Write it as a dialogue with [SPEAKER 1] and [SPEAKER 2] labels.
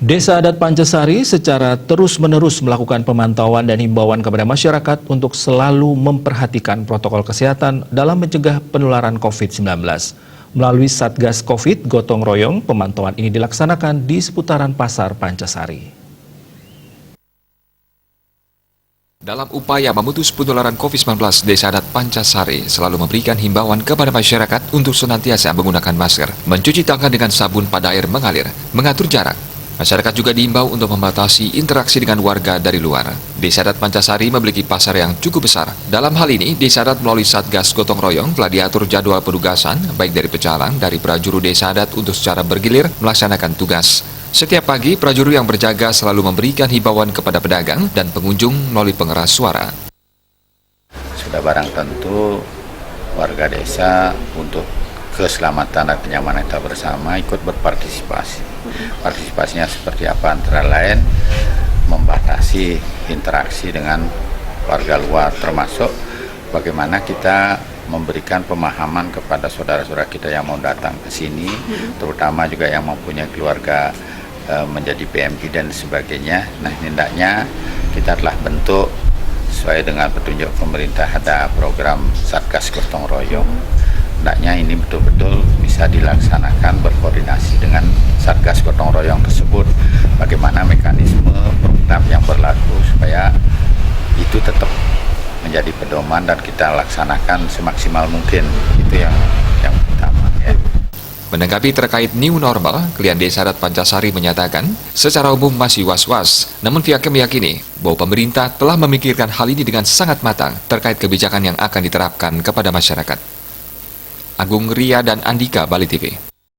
[SPEAKER 1] Desa Adat Pancasari secara terus-menerus melakukan pemantauan dan himbauan kepada masyarakat untuk selalu memperhatikan protokol kesehatan dalam mencegah penularan COVID-19. Melalui Satgas COVID Gotong Royong, pemantauan ini dilaksanakan di seputaran Pasar Pancasari.
[SPEAKER 2] Dalam upaya memutus penularan COVID-19, Desa Adat Pancasari selalu memberikan himbauan kepada masyarakat untuk senantiasa menggunakan masker, mencuci tangan dengan sabun pada air mengalir, mengatur jarak. Masyarakat juga diimbau untuk membatasi interaksi dengan warga dari luar. Desa Adat Pancasari memiliki pasar yang cukup besar. Dalam hal ini, Desa Adat melalui Satgas Gotong Royong telah diatur jadwal penugasan, baik dari pecalang, dari prajuru Desa Adat untuk secara bergilir melaksanakan tugas. Setiap pagi, prajuru yang berjaga selalu memberikan himbauan kepada pedagang dan pengunjung melalui pengeras suara.
[SPEAKER 3] Sudah barang tentu warga desa untuk keselamatan dan kenyamanan kita bersama ikut berpartisipasi. Partisipasinya seperti apa? Antara lain membatasi interaksi dengan warga luar, termasuk bagaimana kita memberikan pemahaman kepada saudara-saudara kita yang mau datang ke sini, terutama juga yang mempunyai keluarga menjadi PMI dan sebagainya. Nah, hendaknya kita telah bentuk sesuai dengan petunjuk pemerintah, ada program Satgas Gotong Royong. Hendaknya ini betul-betul bisa dilaksanakan berkoordinasi dengan Satgas Gotong Royong tersebut. Bagaimana mekanisme program yang berlaku supaya itu tetap menjadi pedoman dan kita laksanakan semaksimal mungkin. Itu yang pertama ya.
[SPEAKER 2] Menanggapi terkait new normal, Klien Desa Adat Pancasari menyatakan secara umum masih was-was, namun pihaknya meyakini bahwa pemerintah telah memikirkan hal ini dengan sangat matang terkait kebijakan yang akan diterapkan kepada masyarakat. Agung Ria dan Andika, Bali TV.